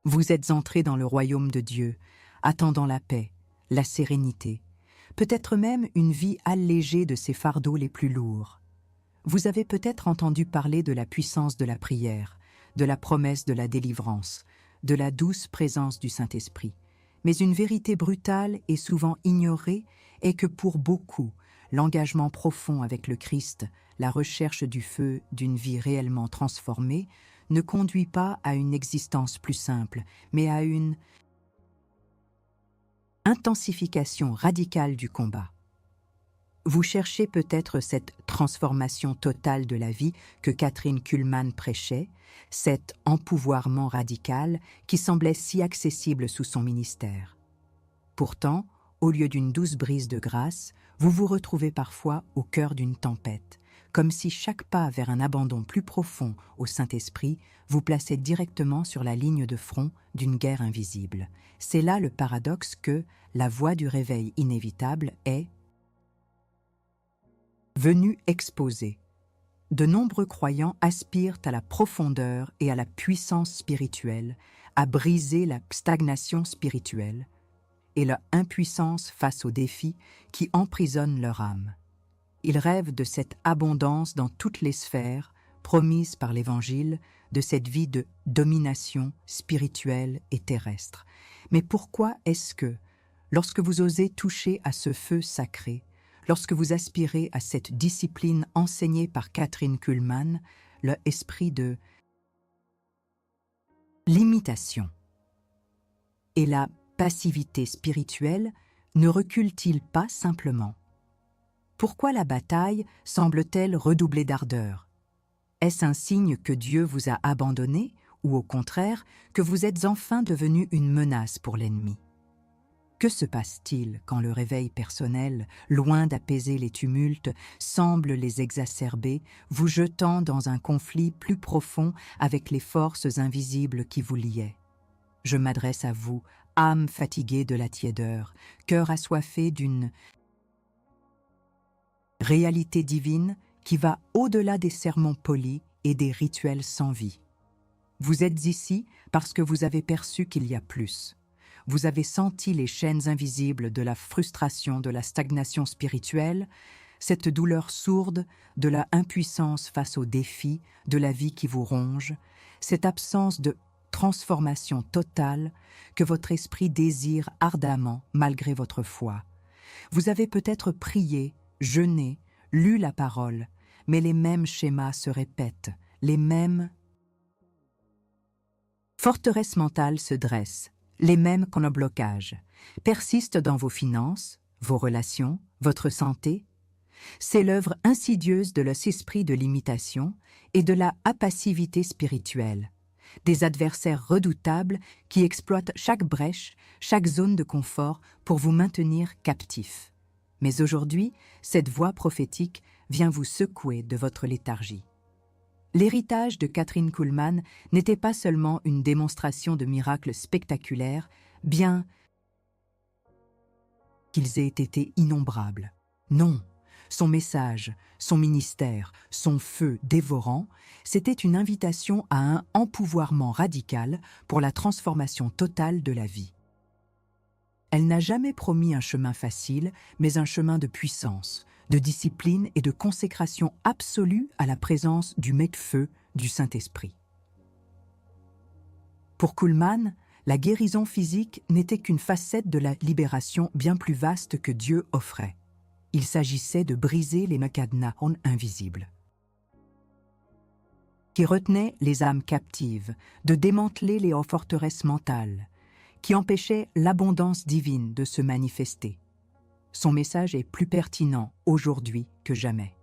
Vous êtes entré dans le royaume de Dieu, attendant la paix, la sérénité, peut-être même une vie allégée de ses fardeaux les plus lourds. Vous avez peut-être entendu parler de la puissance de la prière, de la promesse de la délivrance, de la douce présence du Saint-Esprit. Mais une vérité brutale et souvent ignorée est que pour beaucoup, l'engagement profond avec le Christ, la recherche du feu d'une vie réellement transformée, ne conduit pas à une existence plus simple, mais à une intensification radicale du combat. Vous cherchez peut-être cette transformation totale de la vie que Kathryn Kuhlman prêchait, cet empouvoirment radical qui semblait si accessible sous son ministère. Pourtant, au lieu d'une douce brise de grâce, vous vous retrouvez parfois au cœur d'une tempête, comme si chaque pas vers un abandon plus profond au Saint-Esprit vous plaçait directement sur la ligne de front d'une guerre invisible. C'est là le paradoxe que la voie du réveil inévitable est venue exposer. De nombreux croyants aspirent à la profondeur et à la puissance spirituelle, à briser la stagnation spirituelle et leur impuissance face aux défis qui emprisonnent leur âme. Ils rêvent de cette abondance dans toutes les sphères, promise par l'Évangile, de cette vie de domination spirituelle et terrestre. Mais pourquoi est-ce que, lorsque vous osez toucher à ce feu sacré, lorsque vous aspirez à cette discipline enseignée par Kathryn Kuhlman, le esprit de l'imitation et la passivité spirituelle ne recule-t-il pas simplement? Pourquoi la bataille semble-t-elle redoubler d'ardeur? Est-ce un signe que Dieu vous a abandonné ou au contraire que vous êtes enfin devenu une menace pour l'ennemi? Que se passe-t-il quand le réveil personnel, loin d'apaiser les tumultes, semble les exacerber, vous jetant dans un conflit plus profond avec les forces invisibles qui vous liaient? Je m'adresse à vous, âme fatiguée de la tiédeur, cœur assoiffé d'une réalité divine qui va au-delà des sermons polis et des rituels sans vie. Vous êtes ici parce que vous avez perçu qu'il y a plus. Vous avez senti les chaînes invisibles de la frustration, de la stagnation spirituelle, cette douleur sourde de la impuissance face aux défis de la vie qui vous ronge, cette absence de transformation totale que votre esprit désire ardemment malgré votre foi. Vous avez peut-être prié, jeûné, lu la parole, mais les mêmes schémas se répètent, les mêmes forteresses mentales se dressent, les mêmes chronoblocages, persistent dans vos finances, vos relations, votre santé. C'est l'œuvre insidieuse de l'esprit de l'imitation et de la passivité spirituelle, des adversaires redoutables qui exploitent chaque brèche, chaque zone de confort pour vous maintenir captif. Mais aujourd'hui, cette voix prophétique vient vous secouer de votre léthargie. L'héritage de Kathryn Kuhlman n'était pas seulement une démonstration de miracles spectaculaires, bien qu'ils aient été innombrables. Non, son message, son ministère, son feu dévorant, c'était une invitation à un empouvoirment radical pour la transformation totale de la vie. Elle n'a jamais promis un chemin facile, mais un chemin de puissance, de discipline et de consécration absolue à la présence du Mec-Feu du Saint-Esprit. Pour Kuhlman, la guérison physique n'était qu'une facette de la libération bien plus vaste que Dieu offrait. Il s'agissait de briser les cadenas invisibles qui retenaient les âmes captives, de démanteler les forteresses mentales, qui empêchaient l'abondance divine de se manifester. Son message est plus pertinent aujourd'hui que jamais.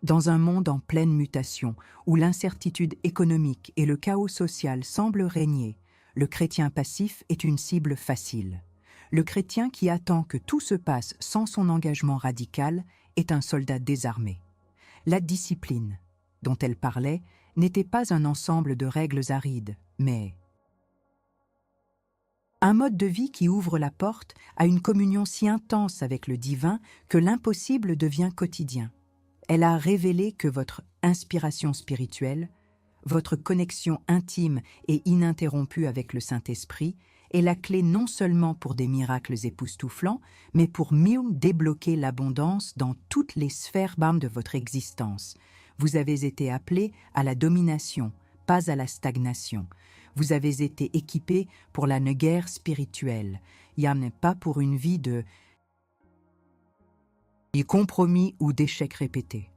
Dans un monde en pleine mutation, où l'incertitude économique et le chaos social semblent régner, le chrétien passif est une cible facile. Le chrétien qui attend que tout se passe sans son engagement radical est un soldat désarmé. La discipline, dont elle parlait, n'était pas un ensemble de règles arides, mais un mode de vie qui ouvre la porte à une communion si intense avec le divin que l'impossible devient quotidien. Elle a révélé que votre inspiration spirituelle, votre connexion intime et ininterrompue avec le Saint-Esprit est la clé non seulement pour des miracles époustouflants, mais pour mieux débloquer l'abondance dans toutes les sphères même de votre existence. Vous avez été appelé à la domination, pas à la stagnation. Vous avez été équipé pour la guerre spirituelle. Il n'y en a pas pour une vie de compromis ou d'échecs répétés.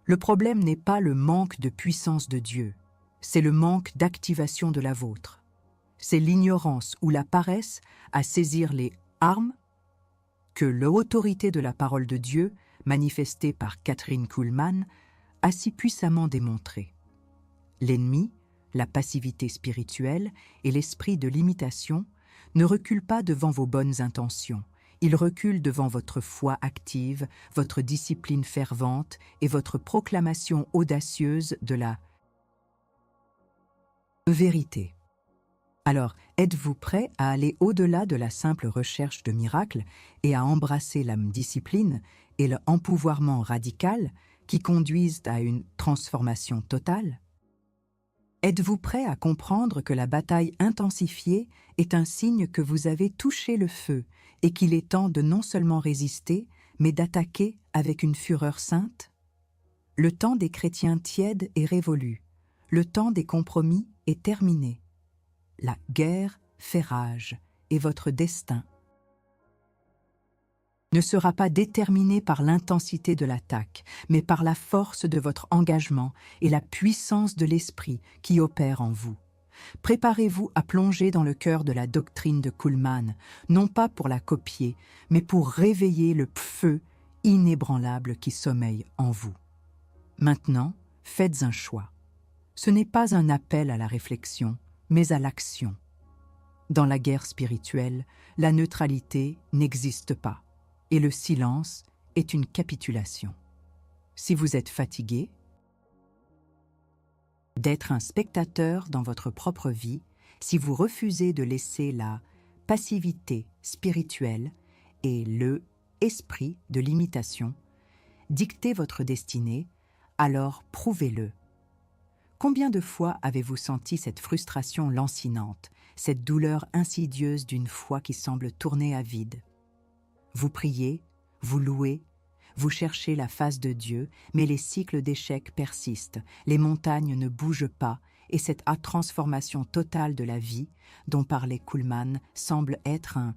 Le problème n'est pas le manque de puissance de Dieu, c'est le manque d'activation de la vôtre. C'est l'ignorance ou la paresse à saisir les armes que l'autorité de la parole de Dieu, manifestée par Kathryn Kuhlman, a si puissamment démontrée. L'ennemi, la passivité spirituelle et l'esprit de l'imitation ne reculent pas devant vos bonnes intentions. Il recule devant votre foi active, votre discipline fervente et votre proclamation audacieuse de la vérité. Alors, êtes-vous prêt à aller au-delà de la simple recherche de miracles et à embrasser la discipline et le empouvoirment radical qui conduisent à une transformation totale? Êtes-vous prêt à comprendre que la bataille intensifiée est un signe que vous avez touché le feu et qu'il est temps de non seulement résister, mais d'attaquer avec une fureur sainte? Le temps des chrétiens tièdes est révolu. Le temps des compromis est terminé. La guerre fait rage et votre destin ne sera pas déterminé par l'intensité de l'attaque, mais par la force de votre engagement et la puissance de l'esprit qui opère en vous. Préparez-vous à plonger dans le cœur de la doctrine de Kuhlman, non pas pour la copier, mais pour réveiller le feu inébranlable qui sommeille en vous. Maintenant, faites un choix. Ce n'est pas un appel à la réflexion, mais à l'action. Dans la guerre spirituelle, la neutralité n'existe pas. Et le silence est une capitulation. Si vous êtes fatigué d'être un spectateur dans votre propre vie, si vous refusez de laisser la passivité spirituelle et le esprit de l'imitation dicter votre destinée, alors prouvez-le. Combien de fois avez-vous senti cette frustration lancinante, cette douleur insidieuse d'une foi qui semble tourner à vide? Vous priez, vous louez, vous cherchez la face de Dieu, mais les cycles d'échecs persistent, les montagnes ne bougent pas, et cette transformation totale de la vie, dont parlait Kuhlman, semble être un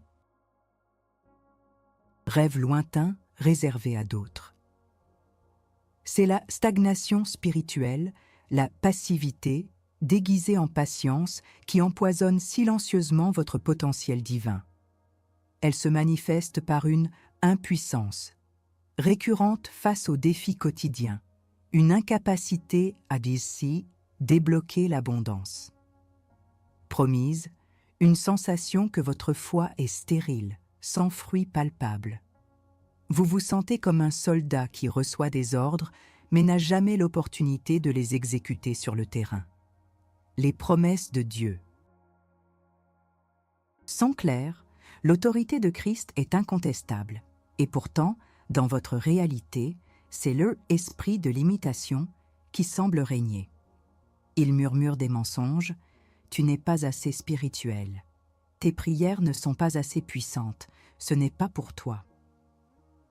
rêve lointain réservé à d'autres. C'est la stagnation spirituelle, la passivité, déguisée en patience, qui empoisonne silencieusement votre potentiel divin. Elle se manifeste par une impuissance, récurrente face aux défis quotidiens, une incapacité à d'ici débloquer l'abondance. Promise, une sensation que votre foi est stérile, sans fruit palpable. Vous vous sentez comme un soldat qui reçoit des ordres, mais n'a jamais l'opportunité de les exécuter sur le terrain. Les promesses de Dieu sont claires. L'autorité de Christ est incontestable, et pourtant, dans votre réalité, c'est l'esprit de l'imitation qui semble régner. Il murmure des mensonges, « Tu n'es pas assez spirituel. Tes prières ne sont pas assez puissantes, ce n'est pas pour toi. »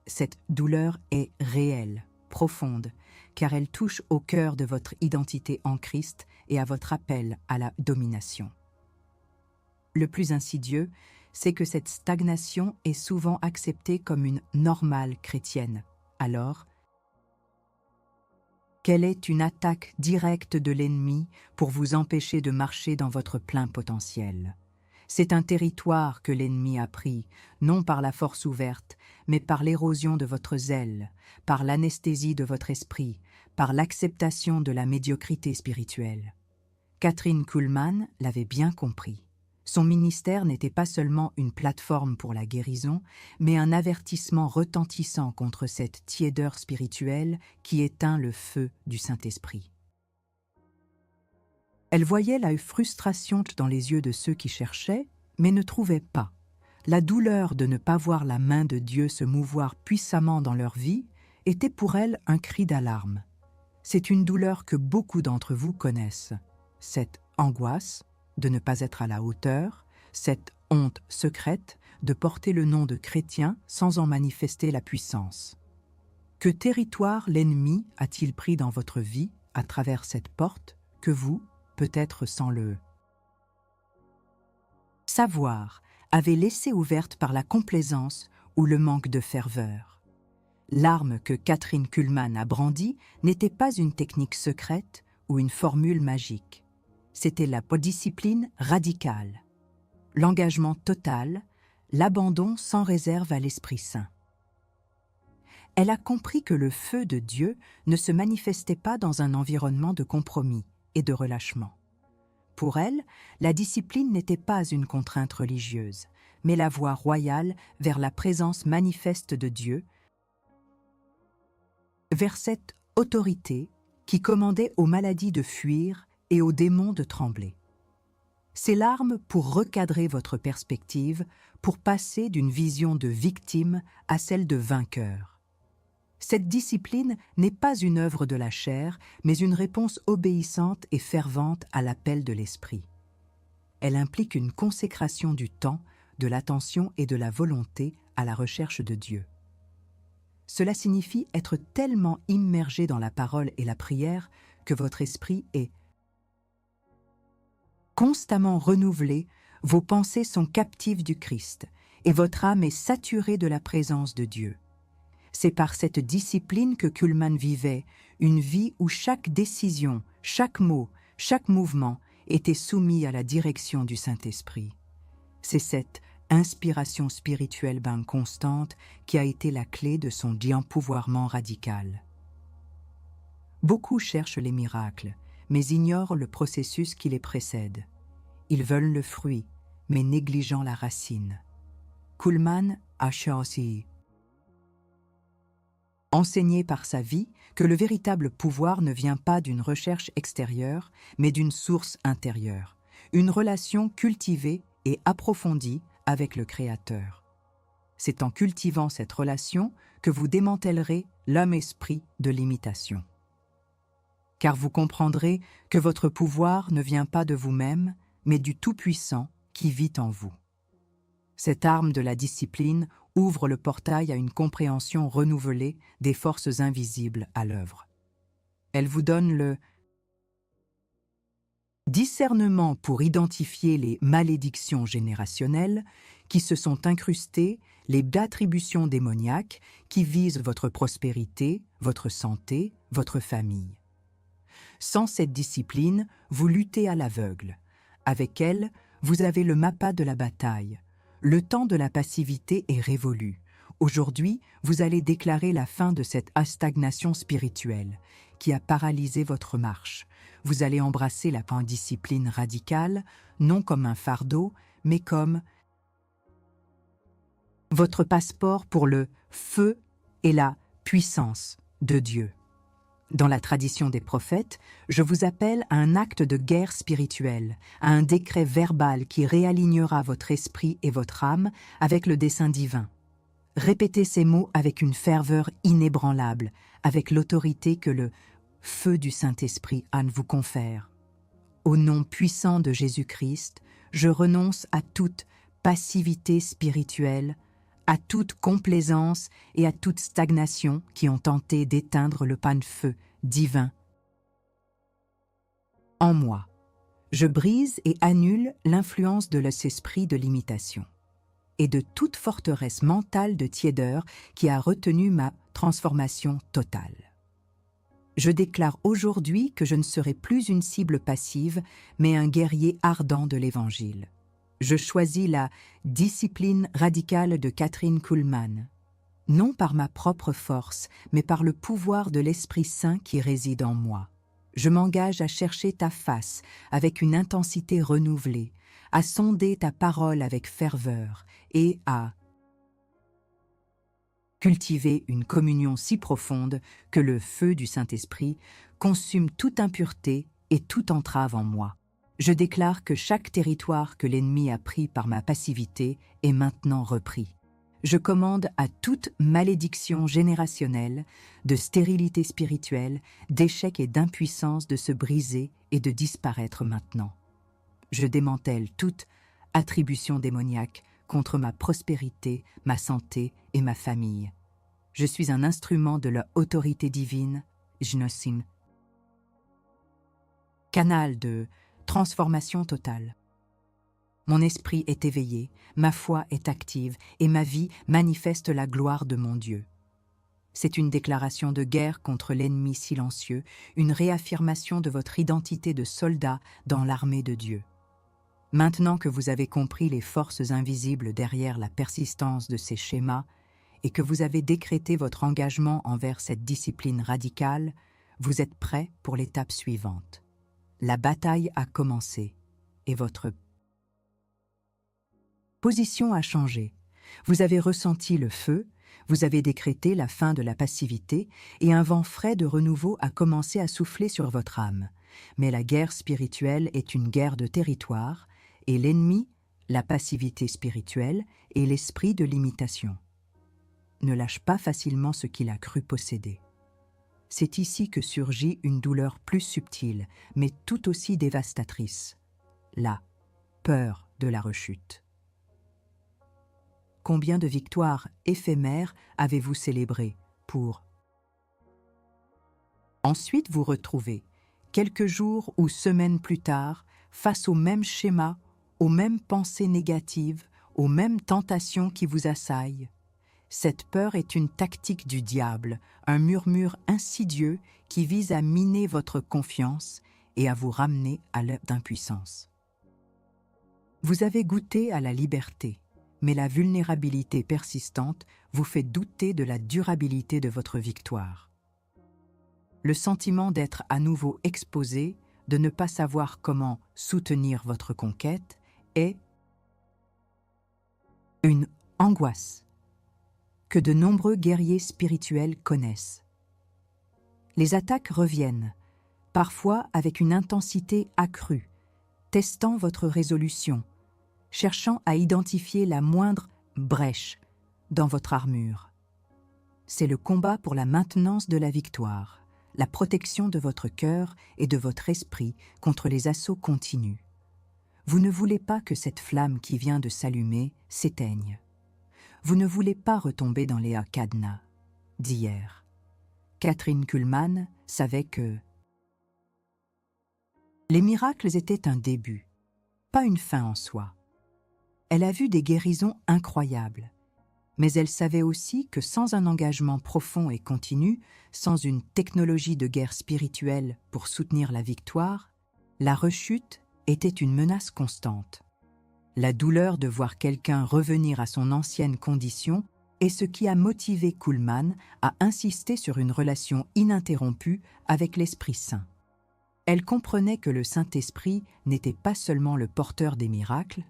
Cette douleur est réelle, profonde, car elle touche au cœur de votre identité en Christ et à votre appel à la domination. Le plus insidieux, c'est que cette stagnation est souvent acceptée comme une normale chrétienne. Alors, qu'elle est une attaque directe de l'ennemi pour vous empêcher de marcher dans votre plein potentiel. C'est un territoire que l'ennemi a pris, non par la force ouverte, mais par l'érosion de votre zèle, par l'anesthésie de votre esprit, par l'acceptation de la médiocrité spirituelle. Kathryn Kuhlman l'avait bien compris. Son ministère n'était pas seulement une plateforme pour la guérison, mais un avertissement retentissant contre cette tiédeur spirituelle qui éteint le feu du Saint-Esprit. Elle voyait la frustration dans les yeux de ceux qui cherchaient, mais ne trouvaient pas. La douleur de ne pas voir la main de Dieu se mouvoir puissamment dans leur vie était pour elle un cri d'alarme. C'est une douleur que beaucoup d'entre vous connaissent. Cette angoisse de ne pas être à la hauteur, cette honte secrète de porter le nom de chrétien sans en manifester la puissance. Que territoire l'ennemi a-t-il pris dans votre vie à travers cette porte que vous, peut-être sans le savoir, avez laissée ouverte par la complaisance ou le manque de ferveur? L'arme que Kathryn Kuhlman a brandie n'était pas une technique secrète ou une formule magique. C'était la discipline radicale, l'engagement total, l'abandon sans réserve à l'Esprit Saint. Elle a compris que le feu de Dieu ne se manifestait pas dans un environnement de compromis et de relâchement. Pour elle, la discipline n'était pas une contrainte religieuse, mais la voie royale vers la présence manifeste de Dieu, vers cette autorité qui commandait aux maladies de fuir et aux démons de trembler. C'est l'arme pour recadrer votre perspective, pour passer d'une vision de victime à celle de vainqueur. Cette discipline n'est pas une œuvre de la chair, mais une réponse obéissante et fervente à l'appel de l'esprit. Elle implique une consécration du temps, de l'attention et de la volonté à la recherche de Dieu. Cela signifie être tellement immergé dans la parole et la prière que votre esprit est constamment renouvelé, vos pensées sont captives du Christ et votre âme est saturée de la présence de Dieu. C'est par cette discipline que Kuhlman vivait une vie où chaque décision, chaque mot, chaque mouvement était soumis à la direction du Saint-Esprit. C'est cette inspiration spirituelle constante qui a été la clé de son empouvoirment radical. Beaucoup cherchent les miracles, mais ignorent le processus qui les précède. Ils veulent le fruit, mais négligeant la racine. Kuhlman a choisi, enseigné par sa vie, que le véritable pouvoir ne vient pas d'une recherche extérieure, mais d'une source intérieure, une relation cultivée et approfondie avec le Créateur. C'est en cultivant cette relation que vous démantèlerez l'homme-esprit de l'imitation. Car vous comprendrez que votre pouvoir ne vient pas de vous-même, mais du Tout-Puissant qui vit en vous. Cette arme de la discipline ouvre le portail à une compréhension renouvelée des forces invisibles à l'œuvre. Elle vous donne le discernement pour identifier les malédictions générationnelles qui se sont incrustées, les attributions démoniaques qui visent votre prospérité, votre santé, votre famille. Sans cette discipline, vous luttez à l'aveugle. Avec elle, vous avez le mappa de la bataille. Le temps de la passivité est révolu. Aujourd'hui, vous allez déclarer la fin de cette stagnation spirituelle qui a paralysé votre marche. Vous allez embrasser la discipline radicale, non comme un fardeau, mais comme votre passeport pour le feu et la puissance de Dieu. Dans la tradition des prophètes, je vous appelle à un acte de guerre spirituelle, à un décret verbal qui réalignera votre esprit et votre âme avec le dessein divin. Répétez ces mots avec une ferveur inébranlable, avec l'autorité que le feu du Saint-Esprit vous confère. Au nom puissant de Jésus-Christ, je renonce à toute passivité spirituelle, à toute complaisance et à toute stagnation qui ont tenté d'éteindre le pan-feu divin en moi. Je brise et annule l'influence de l'esprit de l'imitation et de toute forteresse mentale de tiédeur qui a retenu ma transformation totale. Je déclare aujourd'hui que je ne serai plus une cible passive, mais un guerrier ardent de l'Évangile. Je choisis la discipline radicale de Kathryn Kuhlman, non par ma propre force, mais par le pouvoir de l'Esprit Saint qui réside en moi. Je m'engage à chercher ta face avec une intensité renouvelée, à sonder ta parole avec ferveur et à cultiver une communion si profonde que le feu du Saint-Esprit consume toute impureté et toute entrave en moi. Je déclare que chaque territoire que l'ennemi a pris par ma passivité est maintenant repris. Je commande à toute malédiction générationnelle, de stérilité spirituelle, d'échec et d'impuissance de se briser et de disparaître maintenant. Je démantèle toute attribution démoniaque contre ma prospérité, ma santé et ma famille. Je suis un instrument de l'autorité divine, Jnosim. Canal de transformation totale. Mon esprit est éveillé, ma foi est active et ma vie manifeste la gloire de mon Dieu. C'est une déclaration de guerre contre l'ennemi silencieux, une réaffirmation de votre identité de soldat dans l'armée de Dieu. Maintenant que vous avez compris les forces invisibles derrière la persistance de ces schémas et que vous avez décrété votre engagement envers cette discipline radicale, vous êtes prêt pour l'étape suivante. La bataille a commencé et votre position a changé. Vous avez ressenti le feu, vous avez décrété la fin de la passivité et un vent frais de renouveau a commencé à souffler sur votre âme. Mais la guerre spirituelle est une guerre de territoire et l'ennemi, la passivité spirituelle et l'esprit de l'imitation. Ne lâche pas facilement ce qu'il a cru posséder. C'est ici que surgit une douleur plus subtile, mais tout aussi dévastatrice. La peur de la rechute. Combien de victoires éphémères avez-vous célébrées pour ensuite vous retrouver, quelques jours ou semaines plus tard, face au même schéma, aux mêmes pensées négatives, aux mêmes tentations qui vous assaillent? Cette peur est une tactique du diable, un murmure insidieux qui vise à miner votre confiance et à vous ramener à l'impuissance. Vous avez goûté à la liberté, mais la vulnérabilité persistante vous fait douter de la durabilité de votre victoire. Le sentiment d'être à nouveau exposé, de ne pas savoir comment soutenir votre conquête est une angoisse que de nombreux guerriers spirituels connaissent. Les attaques reviennent, parfois avec une intensité accrue, testant votre résolution, cherchant à identifier la moindre brèche dans votre armure. C'est le combat pour la maintenance de la victoire, la protection de votre cœur et de votre esprit contre les assauts continus. Vous ne voulez pas que cette flamme qui vient de s'allumer s'éteigne. Vous ne voulez pas retomber dans les cadenas d'hier. Kathryn Kuhlman savait que les miracles étaient un début, pas une fin en soi. Elle a vu des guérisons incroyables, mais elle savait aussi que sans un engagement profond et continu, sans une technologie de guerre spirituelle pour soutenir la victoire, la rechute était une menace constante. La douleur de voir quelqu'un revenir à son ancienne condition est ce qui a motivé Kuhlman à insister sur une relation ininterrompue avec l'Esprit Saint. Elle comprenait que le Saint-Esprit n'était pas seulement le porteur des miracles,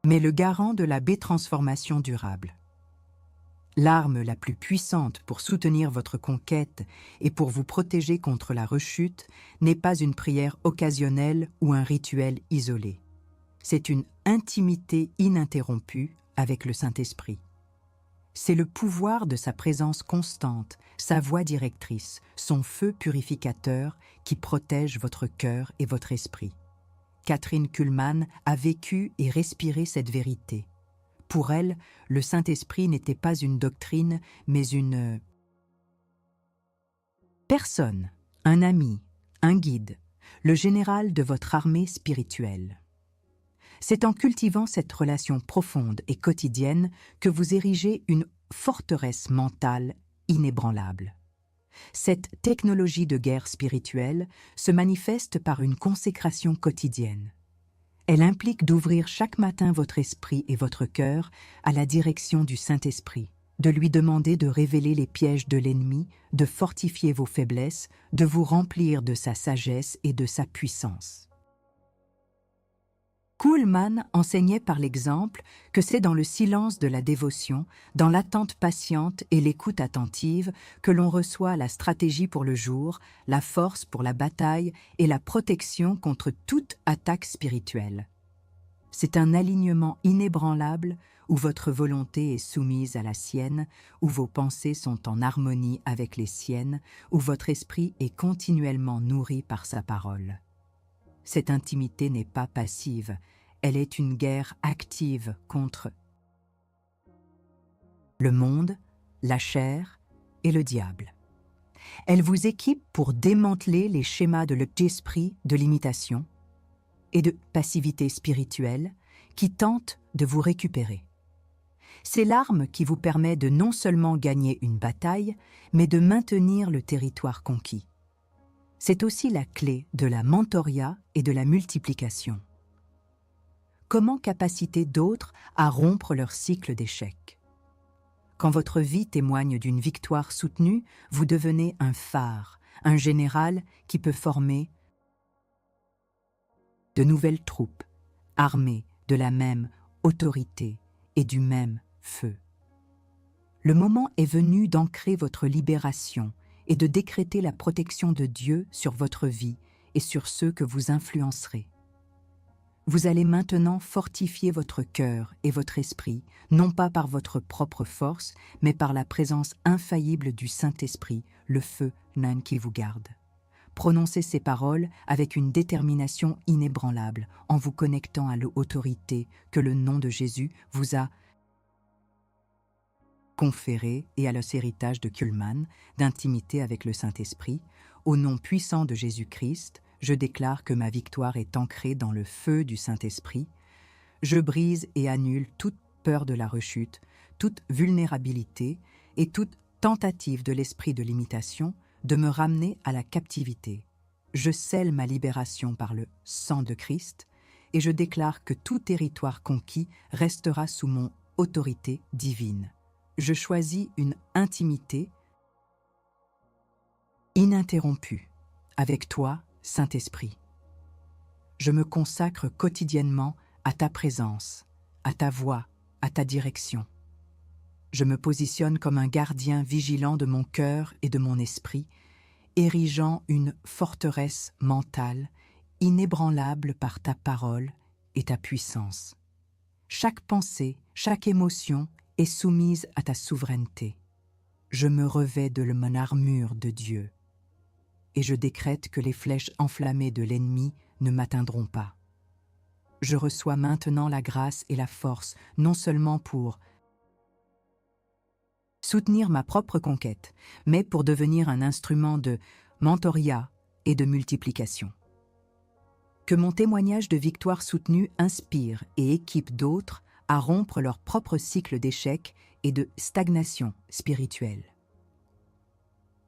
mais le garant de la transformation durable. L'arme la plus puissante pour soutenir votre conquête et pour vous protéger contre la rechute n'est pas une prière occasionnelle ou un rituel isolé. C'est une intimité ininterrompue avec le Saint-Esprit. C'est le pouvoir de sa présence constante, sa voix directrice, son feu purificateur qui protège votre cœur et votre esprit. Kathryn Kuhlman a vécu et respiré cette vérité. Pour elle, le Saint-Esprit n'était pas une doctrine, mais une personne, un ami, un guide, le général de votre armée spirituelle. C'est en cultivant cette relation profonde et quotidienne que vous érigez une forteresse mentale inébranlable. Cette technologie de guerre spirituelle se manifeste par une consécration quotidienne. Elle implique d'ouvrir chaque matin votre esprit et votre cœur à la direction du Saint-Esprit, de lui demander de révéler les pièges de l'ennemi, de fortifier vos faiblesses, de vous remplir de sa sagesse et de sa puissance. Kuhlman enseignait par l'exemple que c'est dans le silence de la dévotion, dans l'attente patiente et l'écoute attentive que l'on reçoit la stratégie pour le jour, la force pour la bataille et la protection contre toute attaque spirituelle. C'est un alignement inébranlable où votre volonté est soumise à la sienne, où vos pensées sont en harmonie avec les siennes, où votre esprit est continuellement nourri par sa parole. Cette intimité n'est pas passive, elle est une guerre active contre le monde, la chair et le diable. Elle vous équipe pour démanteler les schémas de l'esprit de l'imitation et de passivité spirituelle qui tentent de vous récupérer. C'est l'arme qui vous permet de non seulement gagner une bataille, mais de maintenir le territoire conquis. C'est aussi la clé de la mentoria et de la multiplication. Comment capaciter d'autres à rompre leur cycle d'échecs? Quand votre vie témoigne d'une victoire soutenue, vous devenez un phare, un général qui peut former de nouvelles troupes, armées de la même autorité et du même feu. Le moment est venu d'ancrer votre libération et de décréter la protection de Dieu sur votre vie et sur ceux que vous influencerez. Vous allez maintenant fortifier votre cœur et votre esprit, non pas par votre propre force, mais par la présence infaillible du Saint-Esprit, le feu nain qui vous garde. Prononcez ces paroles avec une détermination inébranlable, en vous connectant à l'autorité que le nom de Jésus vous a conférée et à l'héritage de Kuhlmann, d'intimité avec le Saint-Esprit. Au nom puissant de Jésus-Christ, je déclare que ma victoire est ancrée dans le feu du Saint-Esprit. Je brise et annule toute peur de la rechute, toute vulnérabilité et toute tentative de l'esprit de l'imitation de me ramener à la captivité. Je scelle ma libération par le sang de Christ et je déclare que tout territoire conquis restera sous mon autorité divine. Je choisis une intimité ininterrompue avec toi, Saint-Esprit. Je me consacre quotidiennement à ta présence, à ta voix, à ta direction. Je me positionne comme un gardien vigilant de mon cœur et de mon esprit, érigeant une forteresse mentale, inébranlable par ta parole et ta puissance. Chaque pensée, chaque émotion est soumise à ta souveraineté. Je me revêts de mon armure de Dieu, et je décrète que les flèches enflammées de l'ennemi ne m'atteindront pas. Je reçois maintenant la grâce et la force, non seulement pour soutenir ma propre conquête, mais pour devenir un instrument de mentoria et de multiplication. Que mon témoignage de victoire soutenue inspire et équipe d'autres à rompre leur propre cycle d'échecs et de stagnation spirituelle.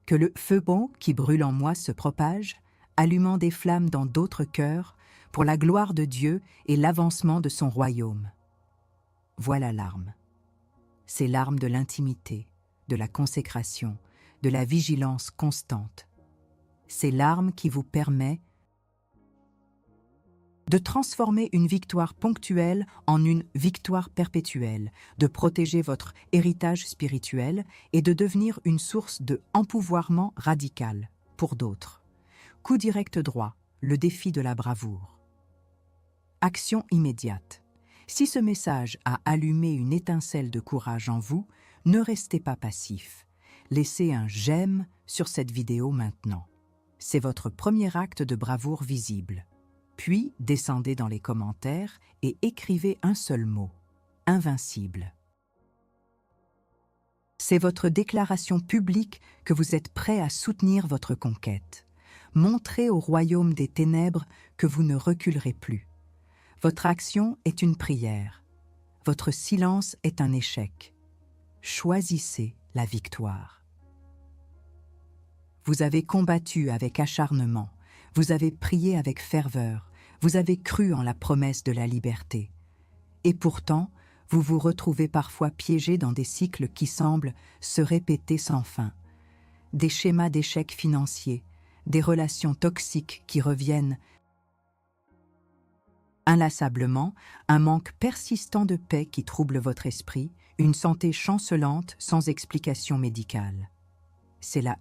Que le feu bon qui brûle en moi se propage, allumant des flammes dans d'autres cœurs pour la gloire de Dieu et l'avancement de son royaume. Voilà l'arme. C'est l'arme de l'intimité, de la consécration, de la vigilance constante. C'est l'arme qui vous permet de transformer une victoire ponctuelle en une victoire perpétuelle, de protéger votre héritage spirituel et de devenir une source de empouvoirment radical pour d'autres. Coup direct droit, le défi de la bravoure. Action immédiate. Si ce message a allumé une étincelle de courage en vous, ne restez pas passif. Laissez un j'aime sur cette vidéo maintenant. C'est votre premier acte de bravoure visible. Puis, descendez dans les commentaires et écrivez un seul mot, invincible. C'est votre déclaration publique que vous êtes prêt à soutenir votre conquête. Montrez au royaume des ténèbres que vous ne reculerez plus. Votre action est une prière. Votre silence est un échec. Choisissez la victoire. Vous avez combattu avec acharnement. Vous avez prié avec ferveur, vous avez cru en la promesse de la liberté. Et pourtant, vous vous retrouvez parfois piégé dans des cycles qui semblent se répéter sans fin. Des schémas d'échecs financiers, des relations toxiques qui reviennent inlassablement, un manque persistant de paix qui trouble votre esprit, une santé chancelante sans explication médicale. C'est la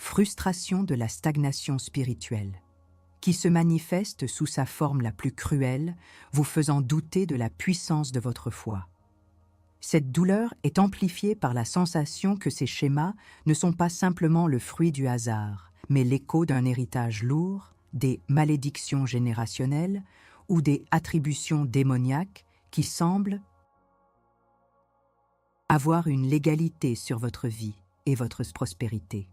frustration de la stagnation spirituelle. qui se manifeste sous sa forme la plus cruelle, vous faisant douter de la puissance de votre foi. Cette douleur est amplifiée par la sensation que ces schémas ne sont pas simplement le fruit du hasard, mais l'écho d'un héritage lourd, des malédictions générationnelles ou des attributions démoniaques qui semblent avoir une légalité sur votre vie et votre prospérité.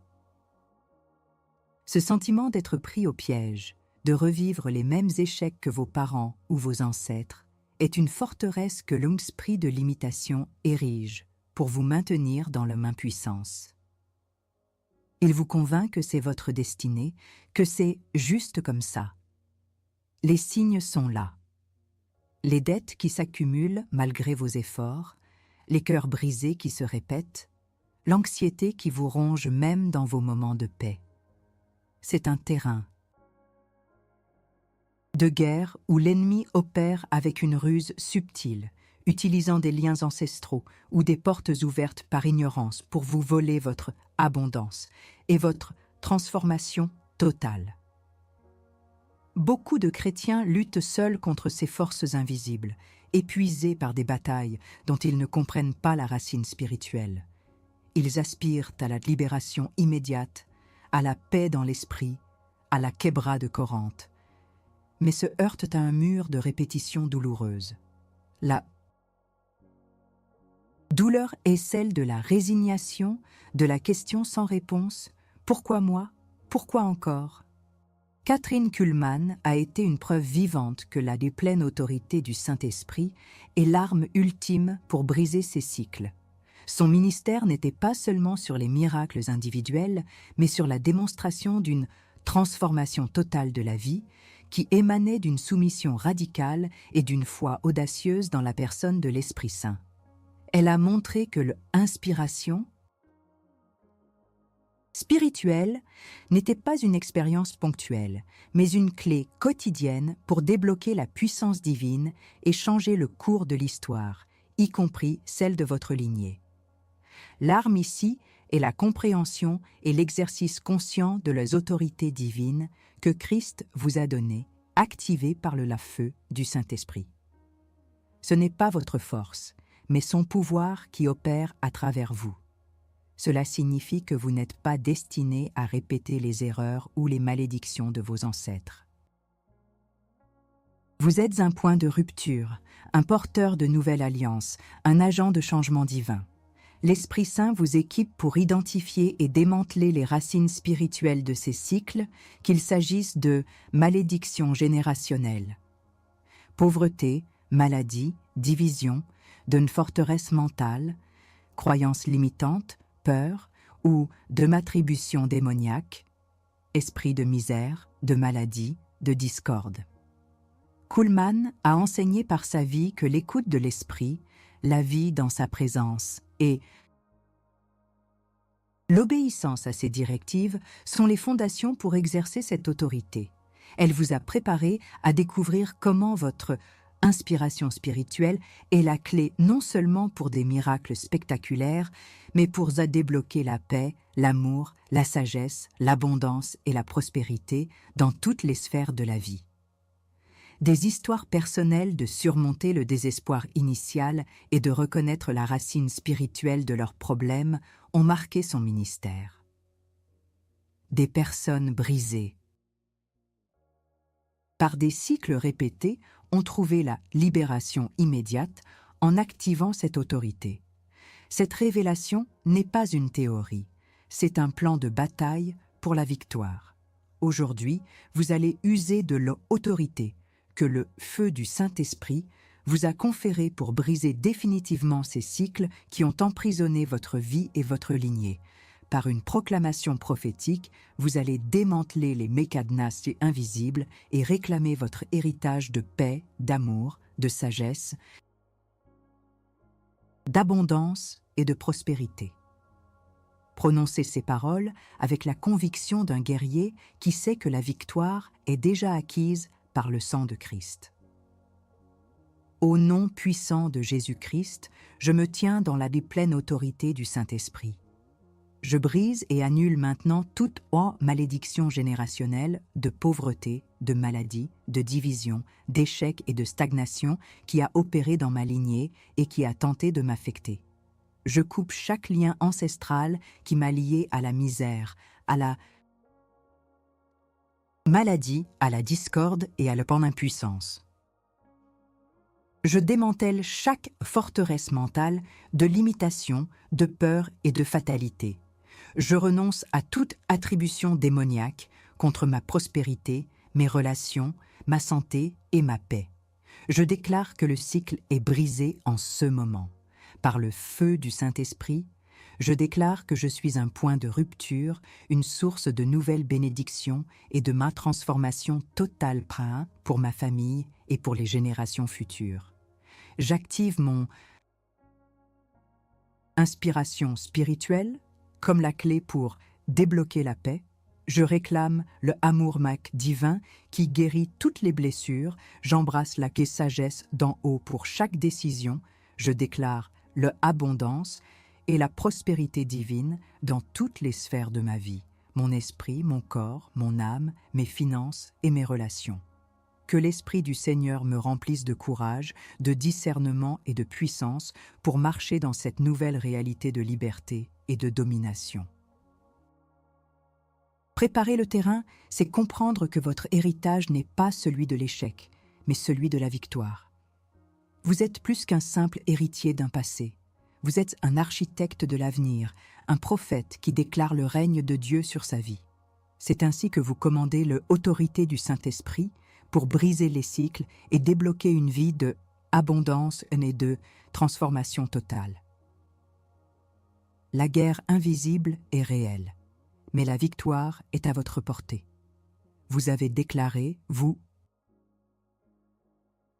Ce sentiment d'être pris au piège, de revivre les mêmes échecs que vos parents ou vos ancêtres, est une forteresse que l'esprit de l'imitation érige pour vous maintenir dans l'impuissance. Il vous convainc que c'est votre destinée, que c'est juste comme ça. Les signes sont là. Les dettes qui s'accumulent malgré vos efforts, les cœurs brisés qui se répètent, l'anxiété qui vous ronge même dans vos moments de paix. C'est un terrain de guerre où l'ennemi opère avec une ruse subtile, utilisant des liens ancestraux ou des portes ouvertes par ignorance pour vous voler votre abondance et votre transformation totale. Beaucoup de chrétiens luttent seuls contre ces forces invisibles, épuisés par des batailles dont ils ne comprennent pas la racine spirituelle. Ils aspirent à la libération immédiate, à la paix dans l'esprit, à la Kébra de Corinthe, mais se heurtent à un mur de répétitions douloureuses. La douleur est celle de la résignation, de la question sans réponse « Pourquoi moi? Pourquoi encore ?» Catherine Kuhlman a été une preuve vivante que la pleine autorité du Saint-Esprit est l'arme ultime pour briser ces cycles. Son ministère n'était pas seulement sur les miracles individuels, mais sur la démonstration d'une transformation totale de la vie qui émanait d'une soumission radicale et d'une foi audacieuse dans la personne de l'Esprit Saint. Elle a montré que l'inspiration spirituelle n'était pas une expérience ponctuelle, mais une clé quotidienne pour débloquer la puissance divine et changer le cours de l'histoire, y compris celle de votre lignée. L'arme ici est la compréhension et l'exercice conscient de les autorités divines que Christ vous a données, activées par le feu du Saint-Esprit. Ce n'est pas votre force, mais son pouvoir qui opère à travers vous. Cela signifie que vous n'êtes pas destiné à répéter les erreurs ou les malédictions de vos ancêtres. Vous êtes un point de rupture, un porteur de nouvelle alliance, un agent de changement divin. L'Esprit Saint vous équipe pour identifier et démanteler les racines spirituelles de ces cycles, qu'il s'agisse de malédictions générationnelles, pauvreté, maladie, division, d'une forteresse mentale, croyances limitantes, peur ou de m'attribution démoniaque, esprit de misère, de maladie, de discorde. Kuhlman a enseigné par sa vie que l'écoute de l'esprit, la vie dans sa présence et l'obéissance à ses directives sont les fondations pour exercer cette autorité. Elle vous a préparé à découvrir comment votre inspiration spirituelle est la clé non seulement pour des miracles spectaculaires, mais pour débloquer la paix, l'amour, la sagesse, l'abondance et la prospérité dans toutes les sphères de la vie. Des histoires personnelles de surmonter le désespoir initial et de reconnaître la racine spirituelle de leurs problèmes ont marqué son ministère. Des personnes brisées par des cycles répétés ont trouvé la libération immédiate en activant cette autorité. Cette révélation n'est pas une théorie, c'est un plan de bataille pour la victoire. Aujourd'hui, vous allez user de l'autorité que le feu du Saint-Esprit vous a conféré pour briser définitivement ces cycles qui ont emprisonné votre vie et votre lignée. Par une proclamation prophétique, vous allez démanteler les mécadenas invisibles et réclamer votre héritage de paix, d'amour, de sagesse, d'abondance et de prospérité. Prononcez ces paroles avec la conviction d'un guerrier qui sait que la victoire est déjà acquise par le sang de Christ. Au nom puissant de Jésus-Christ, je me tiens dans la pleine autorité du Saint-Esprit. Je brise et annule maintenant toute malédiction générationnelle de pauvreté, de maladie, de division, d'échec et de stagnation qui a opéré dans ma lignée et qui a tenté de m'affecter. Je coupe chaque lien ancestral qui m'a lié à la misère, à la maladie, à la discorde et à la impuissance. Je démantèle chaque forteresse mentale de limitation, de peur et de fatalité. Je renonce à toute attribution démoniaque contre ma prospérité, mes relations, ma santé et ma paix. Je déclare que le cycle est brisé en ce moment. Par le feu du Saint-Esprit, je déclare que je suis un point de rupture, une source de nouvelles bénédictions et de ma transformation totale pour ma famille et pour les générations futures. J'active mon inspiration spirituelle comme la clé pour débloquer la paix. Je réclame le amour mac divin qui guérit toutes les blessures. J'embrasse la sagesse d'en haut pour chaque décision. Je déclare le abondance et la prospérité divine dans toutes les sphères de ma vie, mon esprit, mon corps, mon âme, mes finances et mes relations. Que l'Esprit du Seigneur me remplisse de courage, de discernement et de puissance pour marcher dans cette nouvelle réalité de liberté et de domination. Préparer le terrain, c'est comprendre que votre héritage n'est pas celui de l'échec, mais celui de la victoire. Vous êtes plus qu'un simple héritier d'un passé. Vous êtes un architecte de l'avenir, un prophète qui déclare le règne de Dieu sur sa vie. C'est ainsi que vous commandez l'autorité du Saint-Esprit pour briser les cycles et débloquer une vie de abondance et de transformation totale. La guerre invisible est réelle, mais la victoire est à votre portée. Vous avez déclaré, vous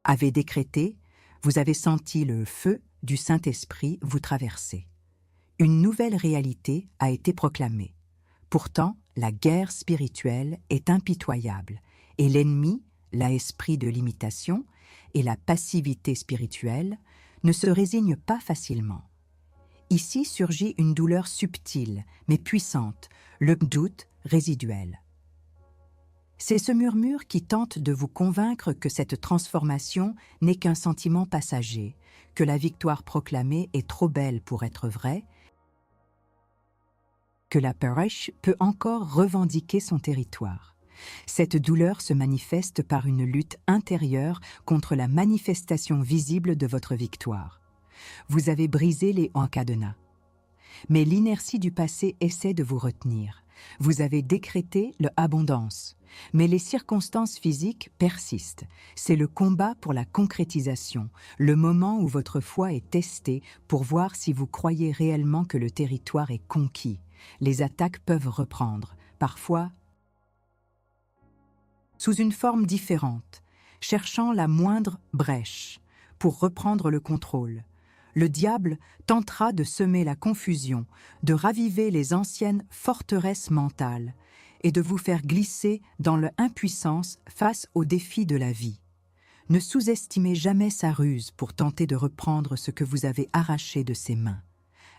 avez décrété, vous avez senti le feu du Saint-Esprit vous traverser. Une nouvelle réalité a été proclamée. Pourtant, la guerre spirituelle est impitoyable et l'ennemi, l'esprit de limitation et la passivité spirituelle ne se résignent pas facilement. Ici surgit une douleur subtile mais puissante, le doute résiduel. C'est ce murmure qui tente de vous convaincre que cette transformation n'est qu'un sentiment passager, que la victoire proclamée est trop belle pour être vraie, que la Parish peut encore revendiquer son territoire. Cette douleur se manifeste par une lutte intérieure contre la manifestation visible de votre victoire. Vous avez brisé les cadenas. Mais l'inertie du passé essaie de vous retenir. Vous avez décrété l'abondance. Mais les circonstances physiques persistent. C'est le combat pour la concrétisation, le moment où votre foi est testée pour voir si vous croyez réellement que le territoire est conquis. Les attaques peuvent reprendre, parfois sous une forme différente, cherchant la moindre brèche pour reprendre le contrôle. Le diable tentera de semer la confusion, de raviver les anciennes forteresses mentales et de vous faire glisser dans l'impuissance face aux défis de la vie. Ne sous-estimez jamais sa ruse pour tenter de reprendre ce que vous avez arraché de ses mains.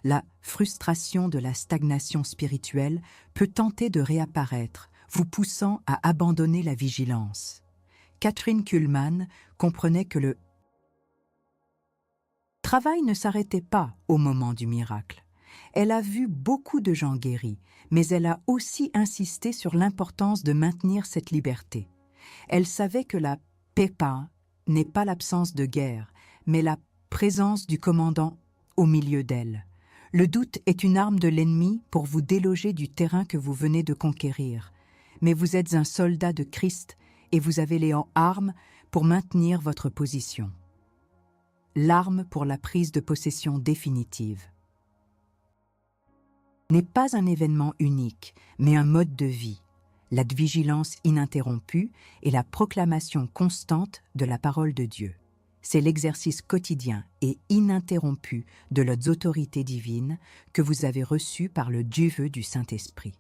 La frustration de la stagnation spirituelle peut tenter de réapparaître, vous poussant à abandonner la vigilance. Kathryn Kuhlman comprenait que le travail ne s'arrêtait pas au moment du miracle. Elle a vu beaucoup de gens guéris, mais elle a aussi insisté sur l'importance de maintenir cette liberté. Elle savait que la PEPA n'est pas l'absence de guerre, mais la présence du commandant au milieu d'elle. Le doute est une arme de l'ennemi pour vous déloger du terrain que vous venez de conquérir. Mais vous êtes un soldat de Christ et vous avez les armes pour maintenir votre position. L'arme pour la prise de possession définitive n'est pas un événement unique, mais un mode de vie, la vigilance ininterrompue et la proclamation constante de la parole de Dieu. C'est l'exercice quotidien et ininterrompu de l'autorité divine que vous avez reçue par le Dieu du Saint-Esprit.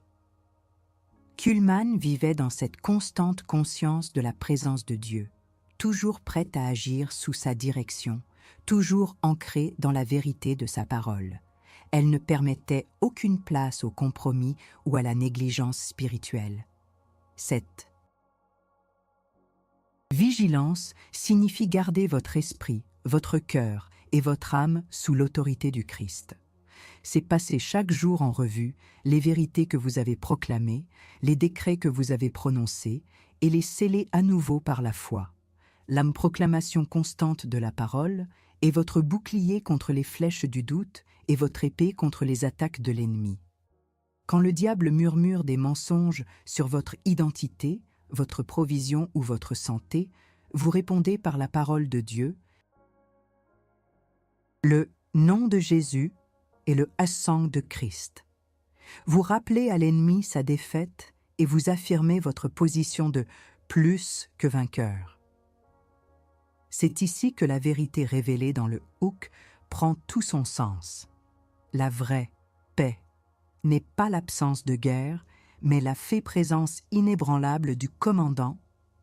Kuhlman vivait dans cette constante conscience de la présence de Dieu, toujours prête à agir sous sa direction, toujours ancrée dans la vérité de sa parole. Elle ne permettait aucune place au compromis ou à la négligence spirituelle. Cette Vigilance signifie garder votre esprit, votre cœur et votre âme sous l'autorité du Christ. C'est passer chaque jour en revue les vérités que vous avez proclamées, les décrets que vous avez prononcés et les sceller à nouveau par la foi. La proclamation constante de la parole est votre bouclier contre les flèches du doute et votre épée contre les attaques de l'ennemi. Quand le diable murmure des mensonges sur votre identité, votre provision ou votre santé, vous répondez par la parole de Dieu. Le nom de Jésus et le sang de Christ. Vous rappelez à l'ennemi sa défaite et vous affirmez votre position de plus que vainqueur. C'est ici que la vérité révélée dans le Houk prend tout son sens. La vraie paix n'est pas l'absence de guerre, mais la fait présence inébranlable du commandant,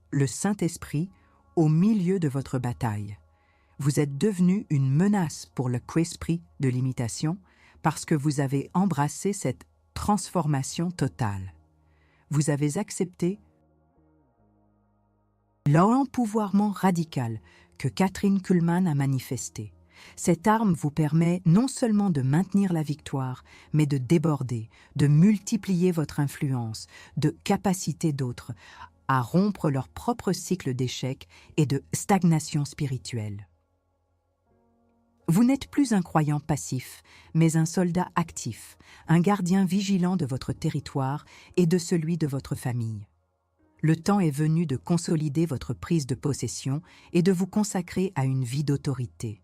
le Saint-Esprit, au milieu de votre bataille. Vous êtes devenu une menace pour le esprit de l'imitation parce que vous avez embrassé cette transformation totale. Vous avez accepté l'empouvoirment radical que Kathryn Kuhlman a manifesté. Cette arme vous permet non seulement de maintenir la victoire, mais de déborder, de multiplier votre influence, de capaciter d'autres à rompre leur propre cycle d'échec et de stagnation spirituelle. Vous n'êtes plus un croyant passif, mais un soldat actif, un gardien vigilant de votre territoire et de celui de votre famille. Le temps est venu de consolider votre prise de possession et de vous consacrer à une vie d'autorité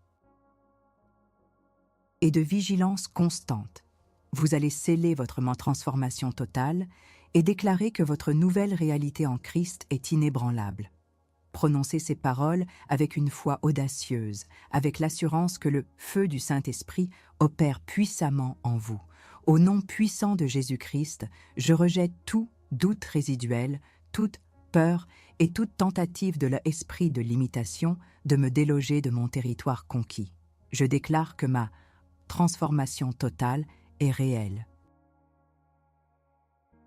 et de vigilance constante. Vous allez sceller votre transformation totale et déclarer que votre nouvelle réalité en Christ est inébranlable. Prononcez ces paroles avec une foi audacieuse, avec l'assurance que le feu du Saint-Esprit opère puissamment en vous. Au nom puissant de Jésus-Christ, je rejette tout doute résiduel, toute peur et toute tentative de l'esprit de l'imitation de me déloger de mon territoire conquis. Je déclare que ma transformation totale est réelle,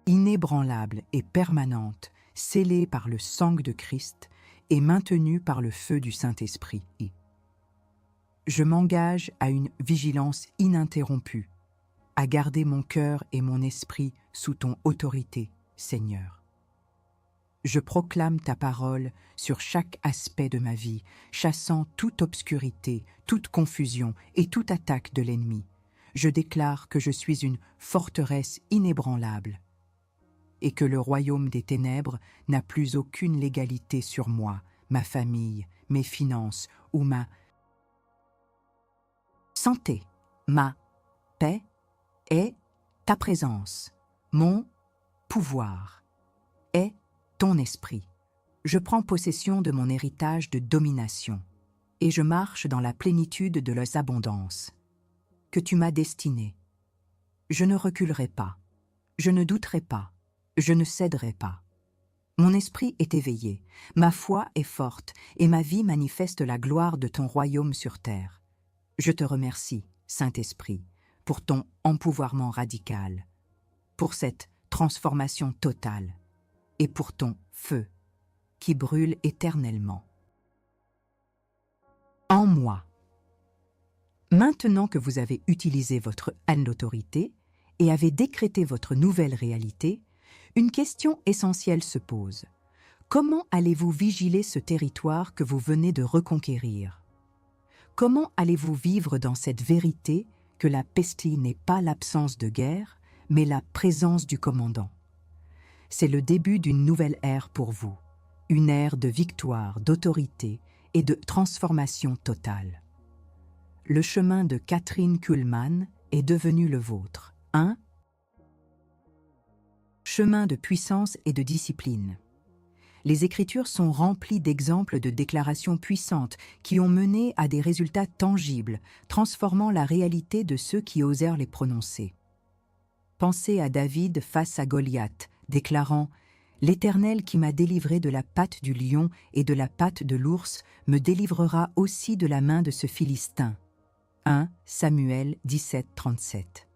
inébranlable et permanente, scellée par le sang de Christ et maintenue par le feu du Saint-Esprit. Je m'engage à une vigilance ininterrompue, à garder mon cœur et mon esprit sous ton autorité, Seigneur. Je proclame ta parole sur chaque aspect de ma vie, chassant toute obscurité, toute confusion et toute attaque de l'ennemi. Je déclare que je suis une forteresse inébranlable et que le royaume des ténèbres n'a plus aucune légalité sur moi, ma famille, mes finances ou ma santé. Ma paix est ta présence, mon pouvoir est ton esprit. Je prends possession de mon héritage de domination et je marche dans la plénitude de leurs abondances que tu m'as destiné. Je ne reculerai pas, je ne douterai pas, je ne céderai pas. Mon esprit est éveillé, ma foi est forte et ma vie manifeste la gloire de ton royaume sur terre. Je te remercie, Saint-Esprit, pour ton empouvoirment radical, pour cette transformation totale et pour ton feu qui brûle éternellement. En moi. Maintenant que vous avez utilisé votre d'autorité et avez décrété votre nouvelle réalité, une question essentielle se pose. Comment allez-vous vigiler ce territoire que vous venez de reconquérir? Comment allez-vous vivre dans cette vérité que la pestie n'est pas l'absence de guerre, mais la présence du commandant? C'est le début d'une nouvelle ère pour vous, une ère de victoire, d'autorité et de transformation totale. Le chemin de Kathryn Kuhlman est devenu le vôtre. Un chemin de puissance et de discipline. Les Écritures sont remplies d'exemples de déclarations puissantes qui ont mené à des résultats tangibles, transformant la réalité de ceux qui osèrent les prononcer. Pensez à David face à Goliath, déclarant « L'Éternel qui m'a délivré de la patte du lion et de la patte de l'ours me délivrera aussi de la main de ce Philistin. » 1 Samuel 17, 37.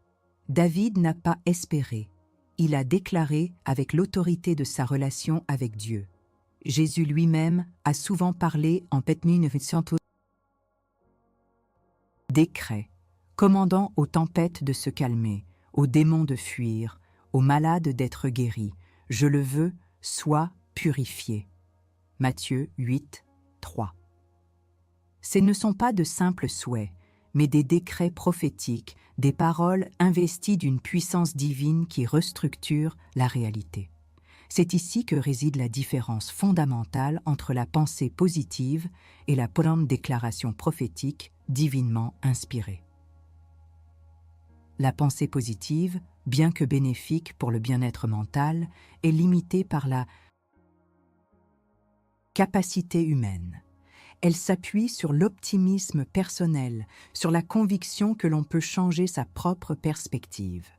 David n'a pas espéré, il a déclaré avec l'autorité de sa relation avec Dieu. Jésus lui-même a souvent parlé en décret, commandant aux tempêtes de se calmer, aux démons de fuir, aux malades d'être guéris. Je le veux, sois purifié. Matthieu 8, 3. Ce ne sont pas de simples souhaits, mais des décrets prophétiques, des paroles investies d'une puissance divine qui restructure la réalité. C'est ici que réside la différence fondamentale entre la pensée positive et la pleine déclaration prophétique divinement inspirée. La pensée positive, bien que bénéfique pour le bien-être mental, est limitée par la capacité humaine. Elle s'appuie sur l'optimisme personnel, sur la conviction que l'on peut changer sa propre perspective.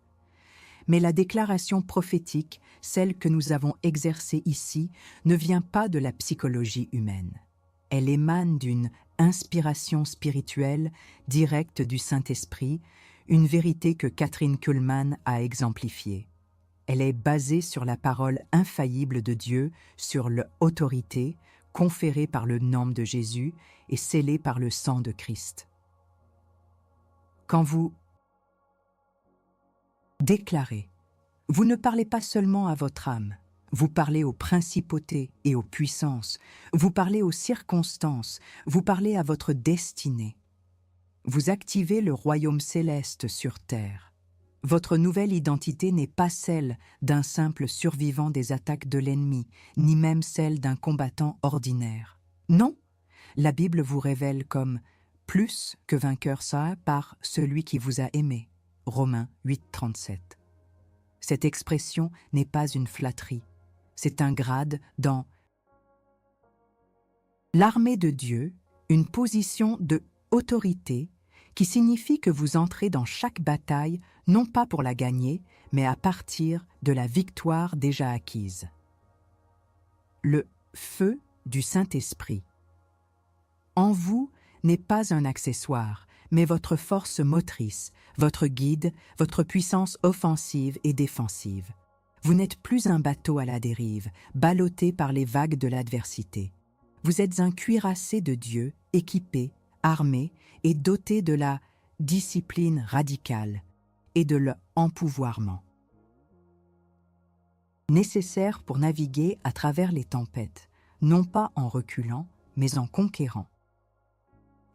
Mais la déclaration prophétique, celle que nous avons exercée ici, ne vient pas de la psychologie humaine. Elle émane d'une inspiration spirituelle directe du Saint-Esprit, une vérité que Kathryn Kuhlman a exemplifiée. Elle est basée sur la parole infaillible de Dieu, sur l'autorité conférée par le nom de Jésus et scellée par le sang de Christ. Quand vous déclarez, vous ne parlez pas seulement à votre âme, vous parlez aux principautés et aux puissances, vous parlez aux circonstances, vous parlez à votre destinée. Vous activez le royaume céleste sur terre. Votre nouvelle identité n'est pas celle d'un simple survivant des attaques de l'ennemi, ni même celle d'un combattant ordinaire. Non, la Bible vous révèle comme plus que vainqueur ça par celui qui vous a aimé. Romains 8, 37. Cette expression n'est pas une flatterie, c'est un grade dans l'armée de Dieu, une position de autorité qui signifie que vous entrez dans chaque bataille non pas pour la gagner, mais à partir de la victoire déjà acquise. Le feu du Saint-Esprit en vous n'est pas un accessoire, mais votre force motrice, votre guide, votre puissance offensive et défensive. Vous n'êtes plus un bateau à la dérive, ballotté par les vagues de l'adversité. Vous êtes un cuirassé de Dieu, équipé, armé et doté de la discipline radicale et de l'empouvoirment nécessaire pour naviguer à travers les tempêtes, non pas en reculant, mais en conquérant.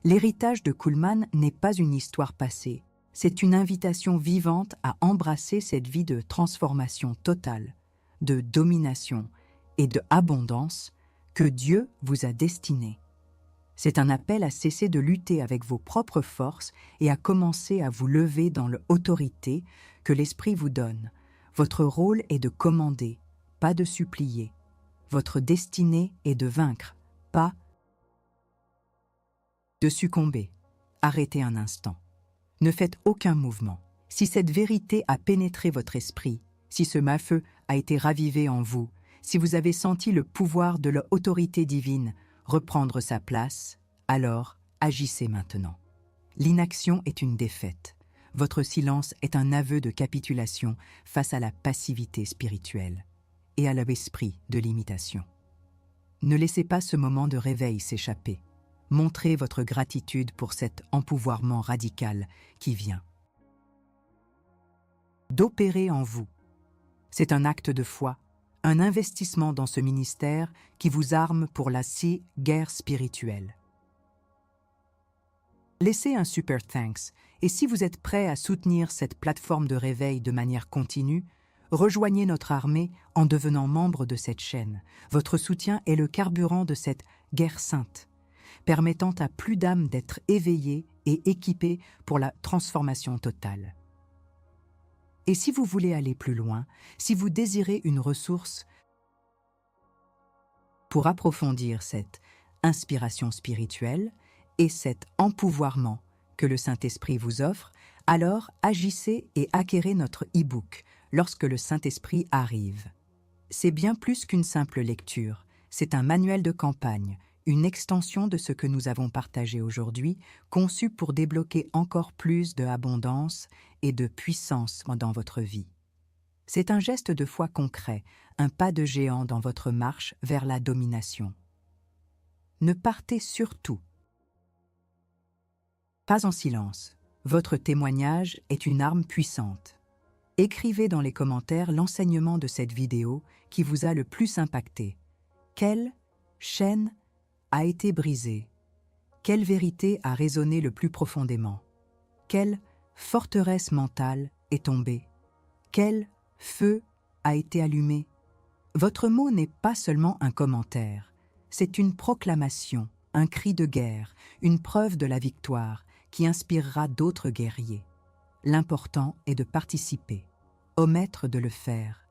L'héritage de Kuhlman n'est pas une histoire passée, c'est une invitation vivante à embrasser cette vie de transformation totale, de domination et de abondance que Dieu vous a destinée. C'est un appel à cesser de lutter avec vos propres forces et à commencer à vous lever dans l'autorité que l'Esprit vous donne. Votre rôle est de commander, pas de supplier. Votre destinée est de vaincre, pas de succomber. Arrêtez un instant. Ne faites aucun mouvement. Si cette vérité a pénétré votre esprit, si ce feu a été ravivé en vous, si vous avez senti le pouvoir de l'autorité divine reprendre sa place, alors agissez maintenant. L'inaction est une défaite. Votre silence est un aveu de capitulation face à la passivité spirituelle et à l'esprit de l'imitation. Ne laissez pas ce moment de réveil s'échapper. Montrez votre gratitude pour cet empouvoirment radical qui vient d'opérer en vous. C'est un acte de foi, un investissement dans ce ministère qui vous arme pour la guerre spirituelle. Laissez un super thanks et si vous êtes prêt à soutenir cette plateforme de réveil de manière continue, rejoignez notre armée en devenant membre de cette chaîne. Votre soutien est le carburant de cette guerre sainte, permettant à plus d'âmes d'être éveillées et équipées pour la transformation totale. Et si vous voulez aller plus loin, si vous désirez une ressource pour approfondir cette inspiration spirituelle et cet empouvoirment que le Saint-Esprit vous offre, alors agissez et acquérez notre e-book lorsque le Saint-Esprit arrive. C'est bien plus qu'une simple lecture, c'est un manuel de campagne, une extension de ce que nous avons partagé aujourd'hui, conçu pour débloquer encore plus d'abondance et de puissance dans votre vie. C'est un geste de foi concret, un pas de géant dans votre marche vers la domination. Ne partez surtout pas en silence. Votre témoignage est une arme puissante. Écrivez dans les commentaires l'enseignement de cette vidéo qui vous a le plus impacté. Quelle chaîne a été brisée? Quelle vérité a résonné le plus profondément? Quelle forteresse mentale est tombée? Quel feu a été allumé? Votre mot n'est pas seulement un commentaire, c'est une proclamation, un cri de guerre, une preuve de la victoire qui inspirera d'autres guerriers. L'important est de participer. Omettre de le faire,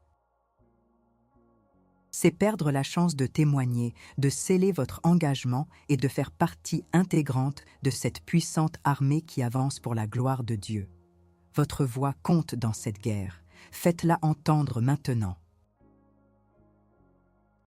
c'est perdre la chance de témoigner, de sceller votre engagement et de faire partie intégrante de cette puissante armée qui avance pour la gloire de Dieu. Votre voix compte dans cette guerre. Faites-la entendre maintenant.